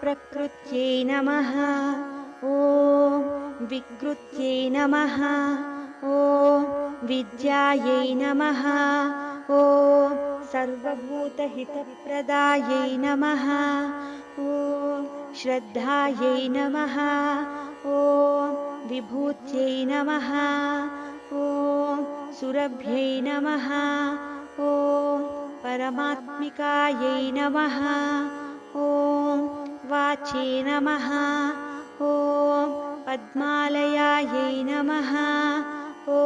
प्रकृत्यै नमः। ॐ विकृत्यै नमः। ॐ विद्यायै नमः। ॐ सर्वभूतहितप्रदायै नमः। ॐ श्रद्धायै नमः। ॐ विभूत्यै नमः। ॐ सुरभ्यै नमः। ॐ परमात्मिकायै नमः। ॐ वाचे नमः। ॐ पद्मालयायै नमः। ॐ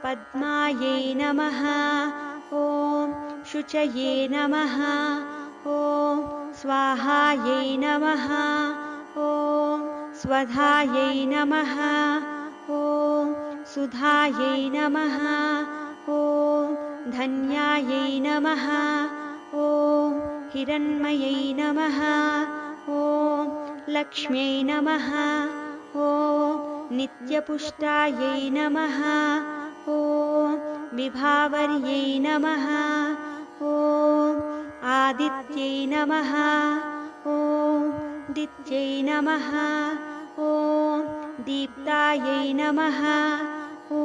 पद्मायै नमः। ॐ शुचये नमः। ॐ स्वाहायै नमः। ॐ स्वधायै नमः। ॐ सुधायै नमः। ॐ धन्यायै नमः। ॐ हिरण्मयै नमः। ॐ लक्ष्म्यै नमः। ॐ नित्यपुष्टायै नमः। ॐ विभावर्यै नमः। ॐ आदित्यै नमः। ॐ दित्यै नमः। ॐ दीप्तायै नमः। ॐ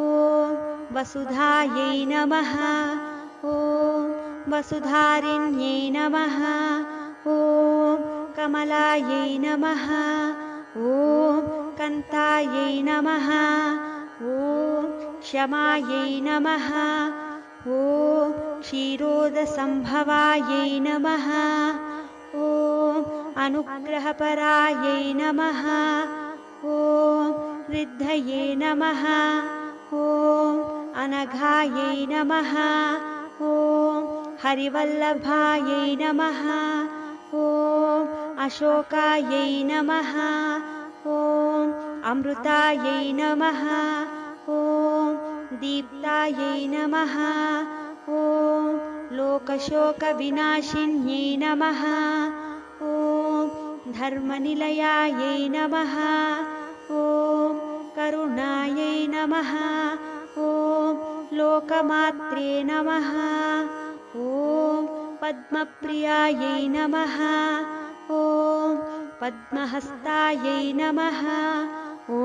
वसुधायै नमः। ॐ वसुधारिण्यै नमः। ॐ कमलायै नमः। ॐ कान्तायै नमः। ॐ क्षमायै नमः। ॐ क्षीरोदसम्भवायै नमः। ॐ अनुग्रहपरायै नमः। ॐ रिद्धये नमः। ॐ अनघायै नमः। ॐ हरिवल्लभायै नमः। ॐ अशोकायै नमः। ॐ अमृतायै नमः। ॐ दीप्तायै नमः। ॐ लोकशोकविनाशिन्यै नमः। ॐ धर्मनिलयायै नमः। ॐ करुणायै नमः। ॐ लोकमात्रे नमः। ॐ पद्मप्रियायै नमः। ॐ पद्महस्तायै नमः। ॐ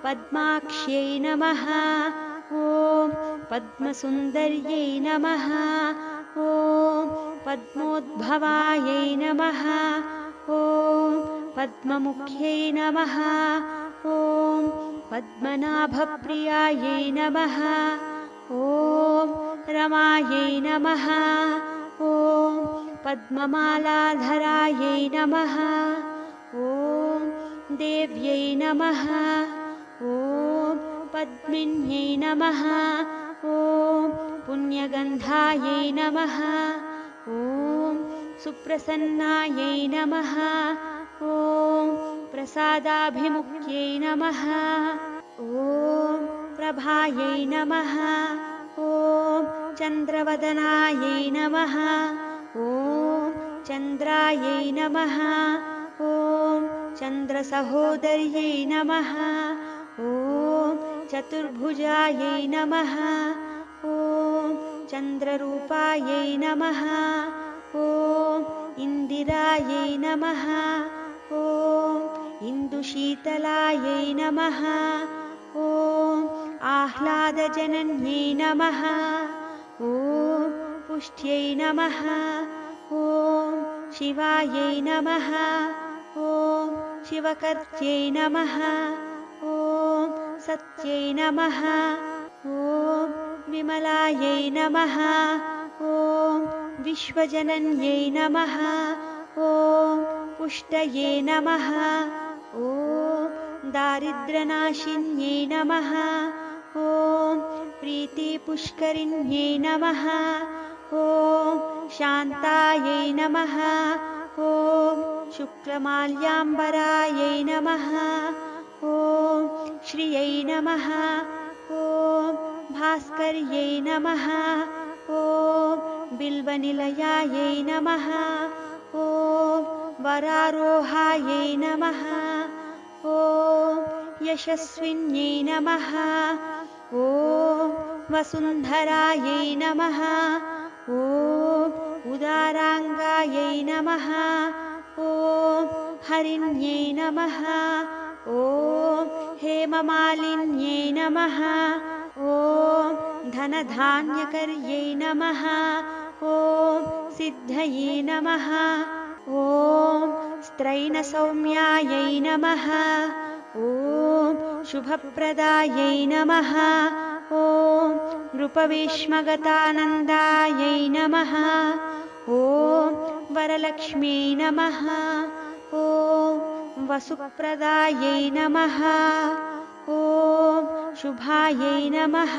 पद्माक्ष्यै नमः। ॐ पद्मसुन्दर्यै नमः। ॐ पद्मोद्भवायै नमः। ॐ पद्ममुख्यै नमः। ॐ पद्मनाभप्रियायै नमः। ॐ रमायै नमः। ॐ पद्ममालाधरायै नमः। ॐ देव्यै नमः। ॐ पद्मिन्यै नमः। ॐ पुण्यगन्धायै नमः। ॐ सुप्रसन्नायै नमः। ॐ प्रसादाभिमुख्यै नमः। ॐ प्रभायै नमः। ॐ चन्द्रवदनायै नमः। ॐ चन्द्रायै नमः। ॐ चन्द्रसहोदर्यै नमः। ॐ चतुर्भुजायै नमः। ॐ चन्द्ररूपायै नमः। ॐ इन्दिरायै नमः। ॐ इन्दुशीतलायै नमः। ॐ आह्लादजनन्यै नमः। ॐ पुष्ट्यै नमः। ॐ शिवायै नमः। ॐ शिवकर्त्यै नमः। ॐ सत्यै नमः। ॐ विमलायै नमः। ॐ विश्वजनन्यै नमः। ॐ पुष्टये नमः। ॐ दारिद्र्यनाशिन्यै नमः। ॐ प्रीतिपुष्करिण्यै नमः। ॐ शान्तायै नमः। ॐ शुक्लमाल्याम्बरायै नमः। ॐ श्रियै नमः। ॐ भास्कर्यै नमः। ॐ बिल्वनिलयायै नमः। ॐ वरारोहायै नमः। ॐ यशस्विन्यै नमः। ॐ वसुन्धरायै नमः। ॐ उदाराङ्गायै नमः। ॐ हरिण्यै नमः ॐ हेममालिन्यै नमः ॐ धनधान्यकर्यै नमः ॐ सिद्धये नमः ॐ स्त्रैणसौम्यायै नमः ॐ शुभप्रदायै नमः ॐ नृपविष्मगतानन्दायै नमः ॐ वरलक्ष्म्यै नमः ॐ वसुप्रदायै नमः ॐ शुभायै नमः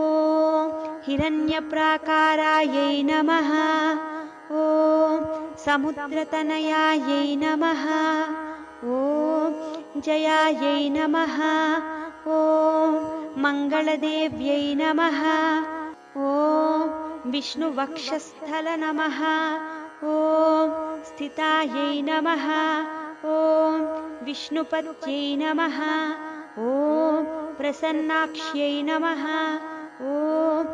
ॐ हिरण्यप्राकारायै नमः ॐ समुद्रतनयायै नमः ॐ जयायै नमः ॐ मङ्गलदेव्यै नमः ॐ विष्णुवक्षस्थल नमः ॐ स्थितायै नमः ॐ विष्णुपत्यै नमः ॐ प्रसन्नाक्ष्यै नमः ॐ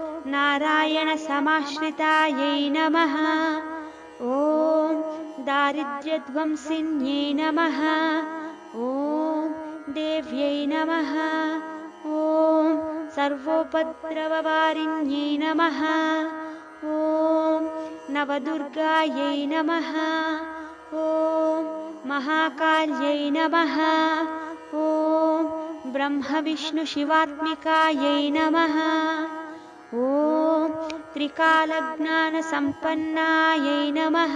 नारायणसमाश्रितायै नमः ॐ दारिद्र्यध्वंसिन्यै नमः ॐ देव्यै नमः ॐ सर्वोपद्रववारिण्यै नमः ॐ नवदुर्गायै नमः ॐ महाकाल्यै नमः ॐ ब्रह्मविष्णुशिवात्मिकायै नमः ॐ त्रिकालज्ञानसम्पन्नायै नमः।